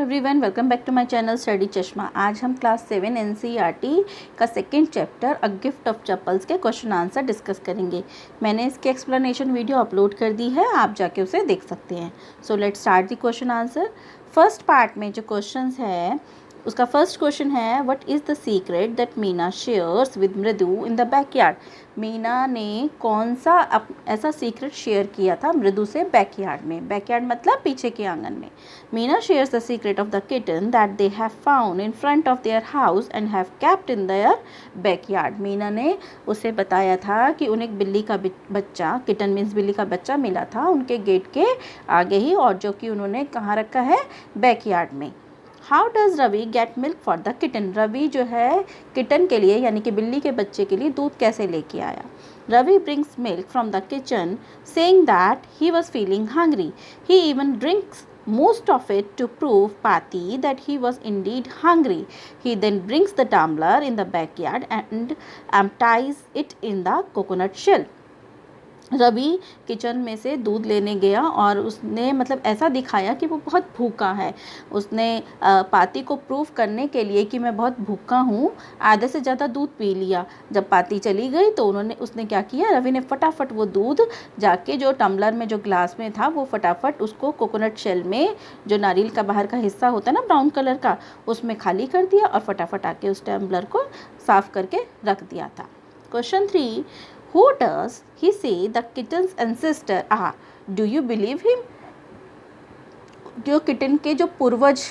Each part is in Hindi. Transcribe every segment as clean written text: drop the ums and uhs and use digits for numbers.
Everyone, welcome back to my channel study Chashma. आज हम क्लास 7 एनसीईआरटी का second chapter a gift of chappals के क्वेश्चन आंसर डिस्कस करेंगे। मैंने इसकी एक्सप्लेनेशन वीडियो अपलोड कर दी है, आप जाके उसे देख सकते हैं। So let's start the question answer. First part में जो क्वेश्चंस है उसका फर्स्ट क्वेश्चन है, what is the secret that Meena shares with मृदु इन द बैकयार्ड। मीना ने कौन सा ऐसा सीक्रेट शेयर किया था मृदु से बैकयार्ड में। बैकयार्ड मतलब पीछे के आंगन में। Meena shares the secret of the kitten that they have found in front of their house and have kept in their backyard। Meena ने उसे बताया था कि उन्हें बिल्ली का बच्चा, किटन मीन्स बिल्ली का बच्चा मिला था उनके गेट के आगे ही, और जो कि उन्होंने कहाँ रखा है, बैकयार्ड में। How does Ravi get milk for the kitten. Ravi जो है किटन के लिए यानी कि बिल्ली के बच्चे के लिए दूध कैसे लेके आया। Ravi brings milk from the kitchen saying that he was feeling hungry. He even drinks most of it to prove Pati that he was indeed hungry. He then brings the tumbler in the backyard and empties it in the coconut shell. Ravi kitchen में से दूध लेने गया और उसने मतलब ऐसा दिखाया कि वो बहुत भूखा है। उसने पाती को प्रूव करने के लिए कि मैं बहुत भूखा हूँ, आधे से ज़्यादा दूध पी लिया। जब पाती चली गई तो उसने क्या किया, रवि ने फटाफट वो दूध जाके जो टम्बलर में, जो ग्लास में था, वो फटाफट उसको कोकोनट शेल में, जो नारियल का बाहर का हिस्सा होता है ना ब्राउन कलर का, उसमें खाली कर दिया और फटाफट आके उस टम्बलर को साफ़ करके रख दिया था। Question 3, Who does he say the kitten's ancestor are? Do you believe him? जो किटन के जो पूर्वज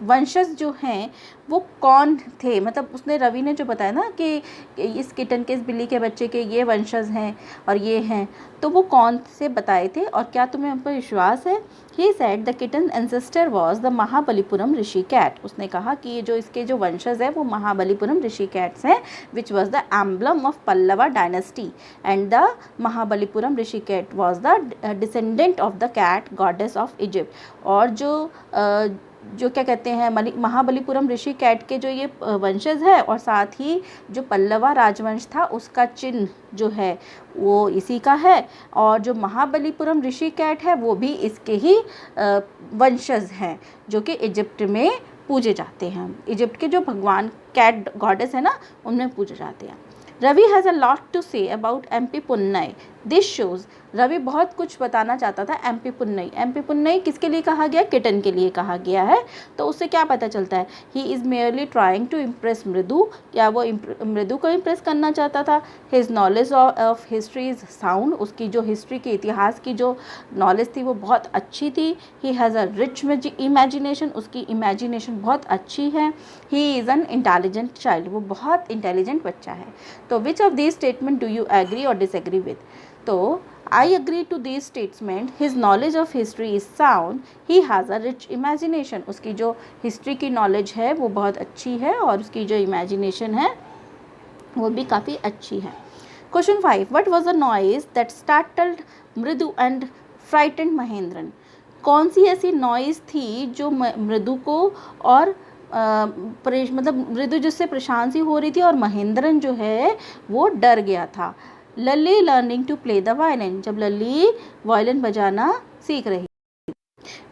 वंशज जो हैं वो कौन थे। मतलब उसने, रवि ने जो बताया ना कि इस किटन के, इस बिल्ली के बच्चे के ये वंशज हैं और ये हैं, तो वो कौन से बताए थे और क्या तुम्हें उन पर विश्वास है। He said the kitten ancestor was the Mahabalipuram rishi cat. उसने कहा कि ये जो इसके जो वंशज है वो महाबलीपुरम ऋषि कैट्स हैं, which was the emblem of Pallava dynasty, and the Mahabalipuram rishi cat was the descendant of the cat goddess of Egypt. और जो क्या कहते हैं, महाबलीपुरम ऋषि कैट के जो ये वंशज है, और साथ ही जो पल्लवा राजवंश था उसका चिन्ह जो है वो इसी का है, और जो महाबलीपुरम ऋषि कैट है वो भी इसके ही वंशज हैं, जो कि इजिप्ट में पूजे जाते हैं। इजिप्ट के जो भगवान कैट गॉडेस है ना, उनमें पूजे जाते हैं। Ravi has a lot to say about MP Punnai. This shows, Ravi बहुत कुछ बताना चाहता था एमपी पुन्नई। एमपी पुन्नई किसके लिए कहा गया, किटन के लिए कहा गया है। तो उससे क्या पता चलता है, he is merely trying to impress Mridu. क्या वो मृदु को इम्प्रेस करना चाहता था। His knowledge of history is sound. उसकी जो हिस्ट्री की, इतिहास की जो नॉलेज थी वो बहुत अच्छी थी। He has a rich imagination. उसकी इमेजिनेशन बहुत अच्छी है। He is an intelligent child. वो बहुत इंटेलिजेंट बच्चा है। तो which of this statement do you agree और डिसएग्री विद। तो I agree to these statements. His knowledge of history is sound. He has a rich imagination. उसकी जो हिस्ट्री की नॉलेज है वो बहुत अच्छी है और उसकी जो इमेजिनेशन है वो भी काफ़ी अच्छी है। Question 5, What was the noise that startled मृदु and frightened महेंद्रन। कौन सी ऐसी नॉइज़ थी जो मृदु को और मतलब मृदु जिससे परेशान सी हो रही थी, और महेंद्रन जो है वो डर गया था। Lalli learning to play the violin. जब लल्ली वायलिन बजाना सीख रही।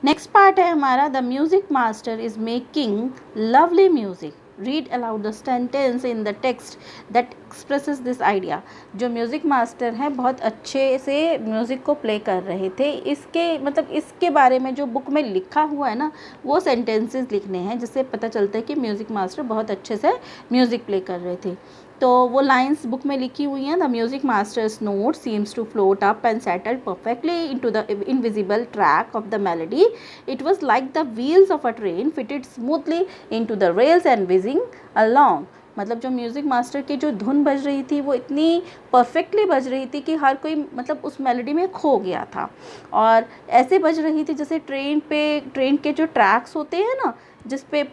नेक्स्ट पार्ट है हमारा, the music master is making lovely music. Read aloud the sentence in the text that expresses this idea. जो म्यूज़िक मास्टर हैं बहुत अच्छे से म्यूज़िक को प्ले कर रहे थे। इसके बारे में जो बुक में लिखा हुआ है ना, वो सेंटेंसेस लिखने हैं, जिससे पता चलता है कि म्यूज़िक मास्टर बहुत अच्छे से म्यूज़िक प्ले कर रहे थे। तो वो लाइंस बुक में लिखी हुई हैं। The music master's note seems to float up and settle perfectly into the invisible track of the melody. It was like the wheels of a train fitted smoothly into the rails and whizzing along. मतलब जो म्यूज़िक मास्टर की जो धुन बज रही थी वो इतनी परफेक्टली बज रही थी कि हर कोई मतलब उस मेलोडी में खो गया था, और ऐसे बज रही थी जैसे ट्रेन के जो ट्रैक्स होते हैं ना, जिस पे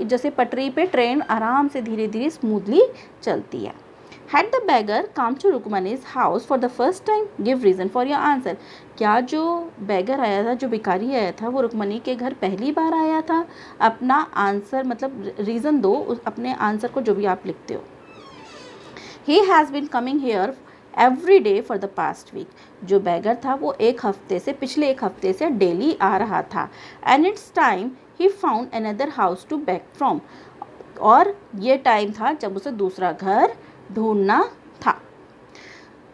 जैसे पटरी पे ट्रेन आराम से धीरे धीरे स्मूथली चलती है। Had the beggar come to रुकमनी's house for the first time? Give reason for your answer. क्या जो बैगर आया था, जो भिखारी आया था, वो रुकमनी के घर पहली बार आया था? अपना आंसर मतलब रीज़न दो, अपने आंसर को जो भी आप लिखते हो। He has been coming here every day for the past week. जो बैगर था वो पिछले एक हफ्ते से डेली आ रहा था। And it's time he found another house to back from, और ये टाइम था जब उसे दूसरा घर ढूंढना था।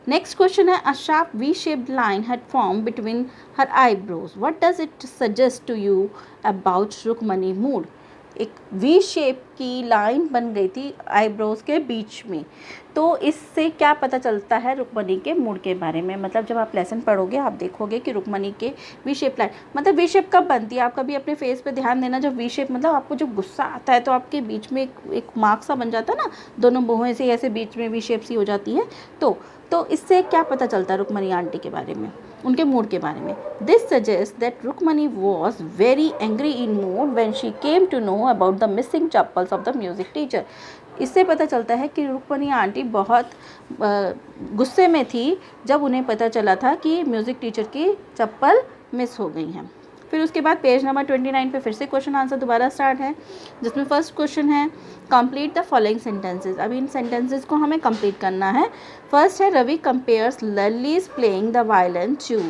नेक्स्ट क्वेश्चन है, a sharp V shaped line had form between her eyebrows, what does it suggest to you about Rukmini mood. एक वी शेप की लाइन बन गई थी आईब्रोज के बीच में, तो इससे क्या पता चलता है रुक्मणी के मूड के बारे में। मतलब जब आप लेसन पढ़ोगे आप देखोगे कि रुक्मणी के वी शेप लाइन, मतलब वी शेप कब बनती है, आप कभी अपने फेस पे ध्यान देना, जब वी शेप मतलब आपको जब गुस्सा आता है तो आपके बीच में एक मार्क सा बन जाता है ना, दोनों बाहों से ऐसे बीच में वी शेप सी हो जाती है। तो इससे क्या पता चलता है रुक्मणी आंटी के बारे में, उनके मूड के बारे में। This suggest that Rukmini was very angry in mood when she came to know about the missing chappals of the music teacher. इससे पता चलता है कि रुक्मणी आंटी बहुत गुस्से में थी जब उन्हें पता चला था कि म्यूज़िक टीचर की चप्पल मिस हो गई हैं। फिर उसके बाद पेज नंबर 29 पे फिर से क्वेश्चन आंसर दोबारा स्टार्ट है, जिसमें फर्स्ट क्वेश्चन है कंप्लीट द फॉलोइंग सेंटेंसेस। अब इन सेंटेंसेस को हमें कंप्लीट करना है। फर्स्ट है, Ravi compares Lalli's playing the violin to.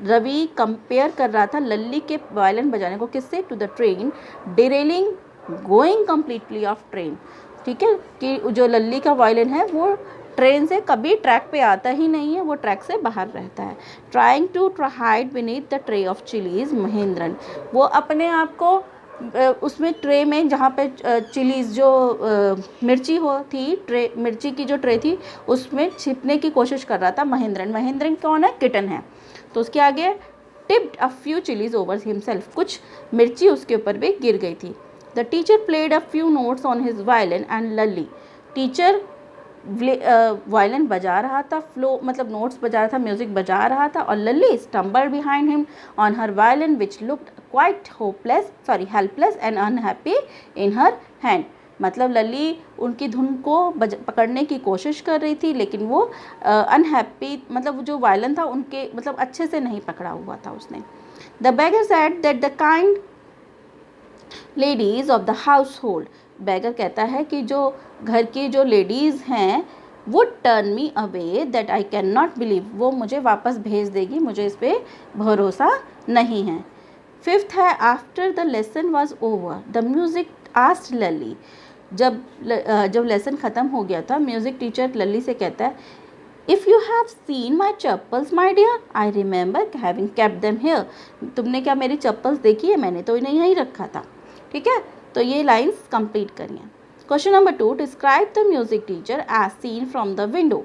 Ravi compare कर रहा था लल्ली के वायलिन बजाने को किससे, to the train derailing going completely off train. ठीक है, कि जो लल्ली का वायलिन है वो ट्रेन से कभी ट्रैक पे आता ही नहीं है, वो ट्रैक से बाहर रहता है। Trying to hide beneath the tray of chillies Mahendran, वो अपने आप को उसमें ट्रे में जहाँ पे चिलीज जो मिर्ची हो थी, ट्रे मिर्ची की जो ट्रे थी उसमें छिपने की कोशिश कर रहा था महेंद्रन। महेंद्रन कौन है, किटन है। तो उसके आगे tipped a few chillies over himself, कुछ मिर्ची उसके ऊपर भी गिर गई थी। The teacher played a few notes on his violin and Lalli, teacher violin बजा रहा था, फ्लो मतलब नोट्स बजा रहा था, म्यूजिक बजा रहा था, और Lalli stumbled behind him on her violin which looked quite helpless and unhappy in her hand. मतलब लल्ली उनकी धुन को पकड़ने की कोशिश कर रही थी, लेकिन वो अनहैप्पी, मतलब जो वायलिन था उनके मतलब अच्छे से नहीं पकड़ा हुआ था उसने। The beggar said that the kind ladies of the household, beggar कहता है कि जो घर की जो लेडीज़ हैं वो turn me away that I can not believe, वो मुझे वापस भेज देगी, मुझे इस पर भरोसा नहीं है। फिफ्थ है, after the lesson was over the music asked Lalli, जब लेसन ख़त्म हो गया था म्यूज़िक टीचर लल्ली से कहता है, if you have seen my chappals my dear I remember having kept them here, तुमने क्या मेरी चप्पल्स देखी है, मैंने तो इन्हें यहीं रखा था। ठीक है, तो ये लाइंस कंप्लीट करिए। Question number 2, describe the music teacher as seen from the window.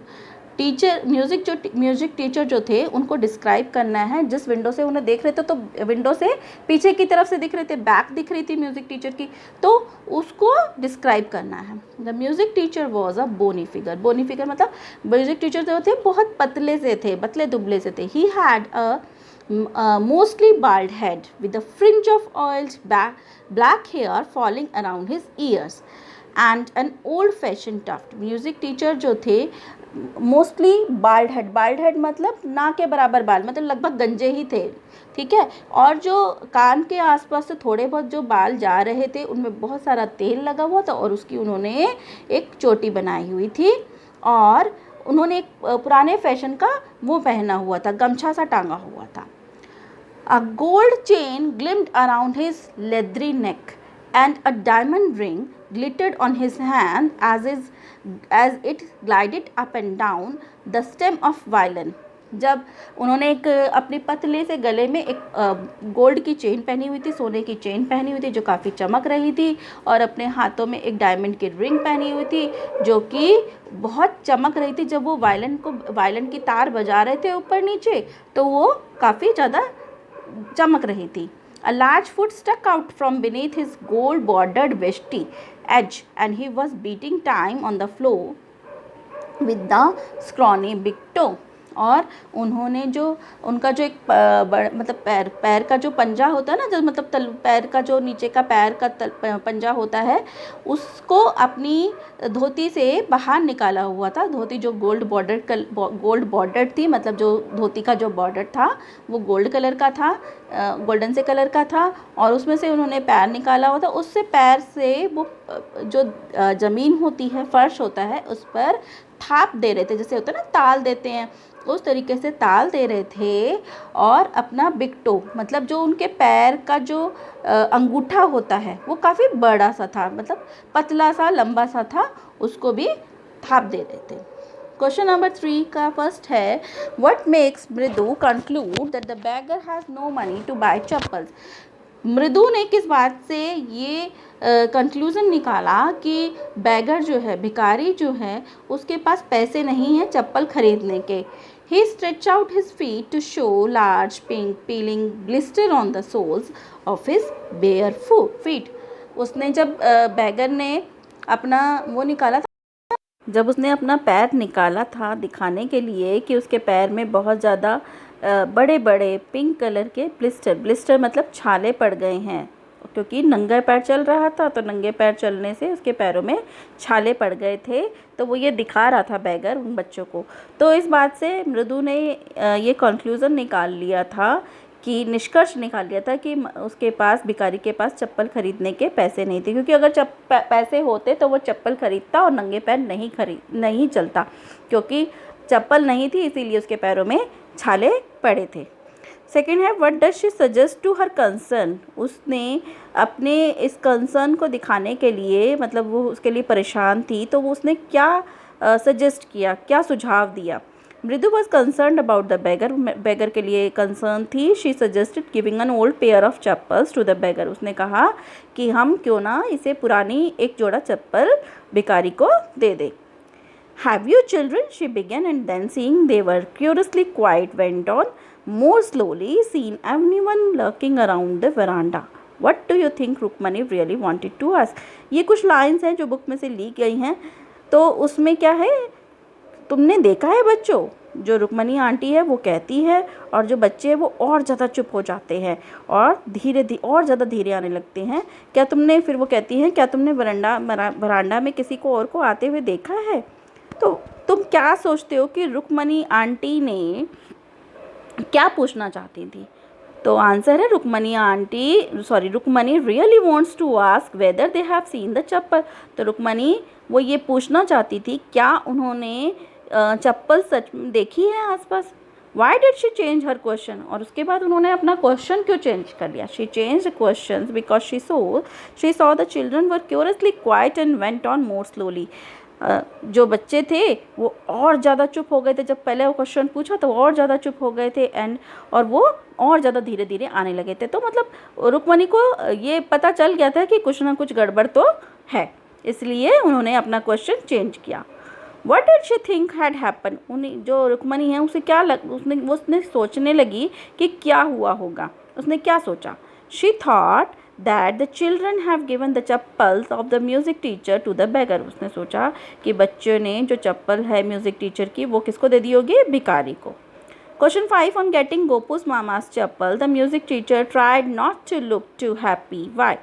Music teacher जो थे उनको डिस्क्राइब करना है, जिस विंडो से उन्हें देख रहे थे, तो विंडो से पीछे की तरफ से दिख रहे थे, बैक दिख रही थी म्यूजिक टीचर की, तो उसको डिस्क्राइब करना है। The music teacher was a bony figure, bony figure मतलब म्यूजिक टीचर जो थे बहुत पतले से थे, पतले दुबले से थे। He had a mostly bald head with a fringe of oiled black hair falling around his ears and an old fashioned tuft. Music teacher जो थे मोस्टली बाल्ड हेड मतलब ना के बराबर बाल, मतलब लगभग गंजे ही थे। ठीक है, और जो कान के आसपास से थोड़े बहुत जो बाल जा रहे थे उनमें बहुत सारा तेल लगा हुआ था, और उसकी उन्होंने एक चोटी बनाई हुई थी, और उन्होंने एक पुराने फैशन का वो पहना हुआ था, गमछा सा टांगा हुआ था। A gold chain gleamed around his leathery neck, and a diamond ring glittered on his hand as it glided up and down the stem of violin. जब उन्होंने एक अपने पतले से गले में एक गोल्ड की चेन पहनी हुई थी, सोने की चेन पहनी हुई थी जो काफ़ी चमक रही थी, और अपने हाथों में एक डायमंड की रिंग पहनी हुई थी जो कि बहुत चमक रही थी। जब वो वायलिन की तार बजा रहे थे ऊपर नीचे, तो वो काफ़ी ज़्यादा चमक रही थी। A large foot stuck out from beneath his gold bordered vesty edge and he was beating time on the floor with the scrawny big toe. और उन्होंने जो उनका जो एक मतलब पैर का जो पंजा होता है ना, जो मतलब पैर का जो नीचे का पैर का पंजा होता है, उसको अपनी धोती से बाहर निकाला हुआ था। धोती जो गोल्ड बॉर्डर थी, मतलब जो धोती का जो बॉर्डर था वो गोल्ड कलर का था, गोल्डन से कलर का था, और उसमें से उन्होंने पैर निकाला हुआ था। उससे पैर से वो जो ज़मीन होती है, फर्श होता है, उस पर थाप दे रहे थे, जैसे होता है ना ताल देते हैं, उस तरीके से ताल दे रहे थे। और अपना बिग टो मतलब जो उनके पैर का जो अंगूठा होता है वो काफ़ी बड़ा सा था, मतलब पतला सा लंबा सा था, उसको भी थाप दे रहे थे। क्वेश्चन नंबर 3 का फर्स्ट है, what makes Mridu conclude that the beggar has no money to buy chappals. Mridu ने किस बात से ये कंक्लूज़न निकाला कि बैगर जो है, भिखारी जो है, उसके पास पैसे नहीं हैं चप्पल खरीदने के। He stretched out his feet to show large pink peeling blister on the soles of his bare feet. उसने जब बैगर ने अपना वो निकाला था, जब उसने अपना पैर निकाला था दिखाने के लिए कि उसके पैर में बहुत ज़्यादा बड़े बड़े पिंक कलर के ब्लिस्टर मतलब छाले पड़ गए हैं, क्योंकि नंगा पैर चल रहा था, तो नंगे पैर चलने से उसके पैरों में छाले पड़ गए थे। तो वो ये दिखा रहा था बैगर उन बच्चों को। तो इस बात से मृदु ने ये कंक्लूज़न निकाल लिया था कि निष्कर्ष निकाल लिया था कि उसके पास, भिखारी के पास चप्पल खरीदने के पैसे नहीं थे, क्योंकि अगर पैसे होते तो वो चप्पल खरीदता और नंगे पैर नहीं चलता, क्योंकि चप्पल नहीं थी इसीलिए उसके पैरों में छाले पड़े थे। सेकेंड है, what does she suggest to her concern. उसने अपने इस कंसर्न को दिखाने के लिए, मतलब वो उसके लिए परेशान थी, तो वो उसने क्या सजेस्ट किया, क्या सुझाव दिया। Mridu was concern about the beggar, beggar के लिए कंसर्न थी। She suggested giving an old pair of chappals to the beggar. उसने कहा कि हम क्यों ना इसे पुरानी एक जोड़ा चप्पल भिखारी को दे दें। Have you children? She began, and then seeing they were curiously quiet went on more slowly, seeing everyone lurking around the veranda. What do you think Rukmani really wanted to ask? ये कुछ लाइन्स हैं जो बुक में से ली गई हैं। तो उसमें क्या है, तुमने देखा है बच्चों, जो रुक्मणी आंटी है वो कहती है और जो बच्चे हैं वो और ज़्यादा चुप हो जाते हैं और और ज़्यादा धीरे आने लगते हैं। क्या तुमने, फिर वो कहती हैं, क्या तुमने वरांडा में किसी को और को आते हुए देखा है? तो तुम क्या सोचते हो कि रुक्मणी आंटी ने क्या पूछना चाहती थी? तो आंसर है Rukmani really wants to ask whether they have seen the chappal. तो रुक्मणी वो ये पूछना चाहती थी क्या उन्होंने चप्पल सच में देखी है आसपास। Why did she change her question, और उसके बाद उन्होंने अपना क्वेश्चन क्यों चेंज कर लिया? She change question because she saw the children were curiously quiet and went on more slowly. जो बच्चे थे वो और ज़्यादा चुप हो गए थे, जब पहले वो क्वेश्चन पूछा तो और ज़्यादा चुप हो गए थे और वो और ज़्यादा धीरे धीरे आने लगे थे। तो मतलब रुक्मणी को ये पता चल गया था कि कुछ ना कुछ गड़बड़ तो है, इसलिए उन्होंने अपना क्वेश्चन चेंज किया। What did she think had happened? उन्हें, जो रुक्मणी है उसे क्या उसने सोचने लगी कि क्या हुआ होगा। उसने क्या सोचा? She thought that the children have given the chappals of the music teacher to the beggar. उसने सोचा कि बच्चों ने जो चप्पल है म्यूज़िक टीचर की वो किसको दे दी होगी? भिखारी को। Question 5, on getting Gopu's mama's chappal, the music teacher tried not to look too happy. Why?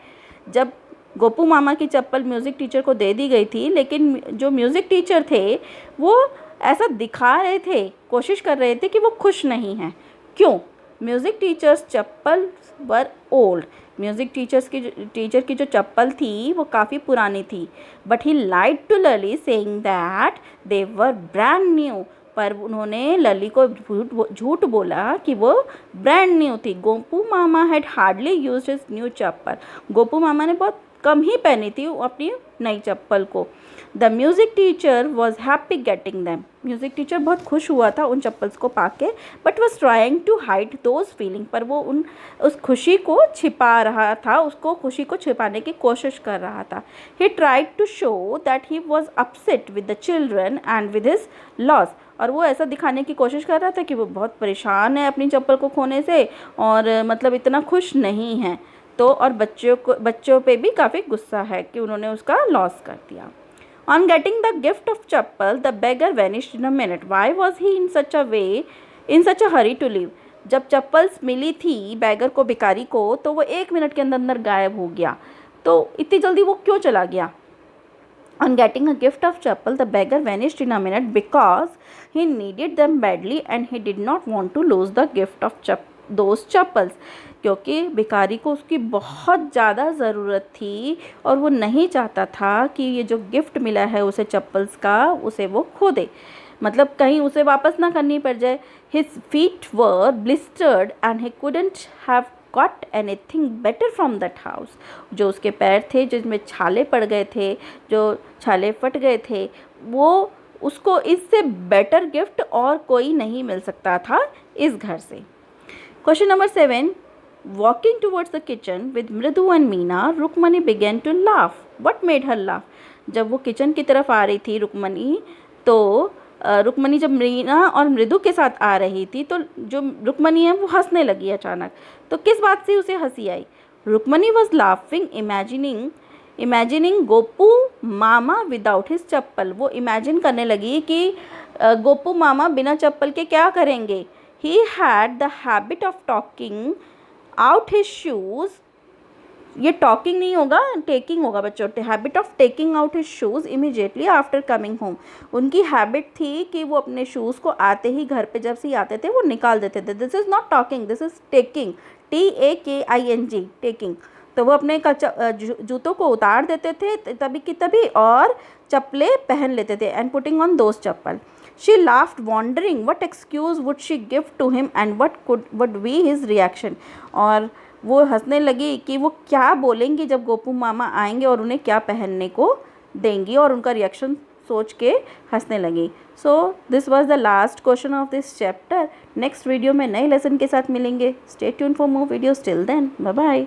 जब गोपू मामा की चप्पल म्यूज़िक टीचर को दे दी गई थी, लेकिन जो म्यूज़िक टीचर थे वो ऐसा दिखा रहे थे, कोशिश कर रहे थे कि वो खुश नहीं हैं। क्यों? Music teacher's chappal were old. Music teacher की जो चप्पल थी वो काफ़ी पुरानी थी। But he lied to Lali saying that they were brand new. पर उन्होंने लली को झूठ बोला कि वो ब्रांड न्यू थी। Gopu Mama had hardly used his new chappal. Gopu Mama ने बहुत कम ही पहनी थी अपनी नई चप्पल को। The music teacher was happy getting them. Music teacher बहुत खुश हुआ था उन चप्पल्स को पाके, but was trying to hide those feeling. पर वो उस खुशी को छिपा रहा था, उसको खुशी को छिपाने की कोशिश कर रहा था। He tried to show that he was upset with the children and with his loss. और वो ऐसा दिखाने की कोशिश कर रहा था कि वो बहुत परेशान है अपनी चप्पल को खोने से और मतलब इतना खुश नहीं है। तो और बच्चों पे भी काफ़ी गुस्सा है कि उन्होंने उसका लॉस कर दिया। On getting the gift of chappal the beggar vanished in a minute. Why was he in such a hurry to leave. जब चप्पल्स मिली थी बैगर को, भिखारी को, तो वो 1 मिनट के अंदर गायब हो गया। तो इतनी जल्दी वो क्यों चला गया? On getting a gift of chappal, the beggar vanished in a minute because he needed them badly and he did not want to lose the gift of those chappals. क्योंकि भिखारी को उसकी बहुत ज़्यादा ज़रूरत थी और वो नहीं चाहता था कि ये जो गिफ्ट मिला है उसे चप्पल्स का, उसे वो खो दे, मतलब कहीं उसे वापस ना करनी पड़ जाए। His feet were blistered and he couldn't have got anything better from that house. जो उसके पैर थे जिसमें छाले पड़ गए थे, जो छाले फट गए थे, वो उसको इससे बेटर गिफ्ट और कोई नहीं मिल सकता था इस घर से। Question number 7, walking towards the kitchen with Mridu and Meena, Rukmani began to laugh. What made her laugh? जब वो किचन की तरफ आ रही थी रुक्मणी, तो रुक्मणी जब मीना और मृदु के साथ आ रही थी तो जो रुक्मणी है वो हंसने लगी अचानक। तो किस बात से उसे हंसी आई? Rukmani was laughing imagining Gopu Mama without his chappal. वो इमेजिन करने लगी कि गोपू मामा बिना चप्पल के क्या करेंगे। He had the habit of talking out his shoes, ये टॉकिंग नहीं होगा, टेकिंग होगा बच्चों, habit of taking out his shoes immediately after coming home. उनकी हैबिट थी कि वो अपने शूज़ को आते ही, घर पे जब से आते थे वो निकाल देते थे। This is not talking, this is taking, TAKING, taking. तो वो अपने जूतों को उतार देते थे तभी की तभी और चप्पलें पहन लेते थे, and putting on those chappal. She laughed wondering what excuse would she give to him and what would be his reaction. और वो हंसने लगी कि वो क्या बोलेंगी जब गोपू मामा आएंगे और उन्हें क्या पहनने को देंगी, और उनका रिएक्शन सोच के हंसने लगी। So this was the last question of this chapter. Next video में नए लेसन के साथ मिलेंगे। Stay tune for more videos. Till then, bye bye.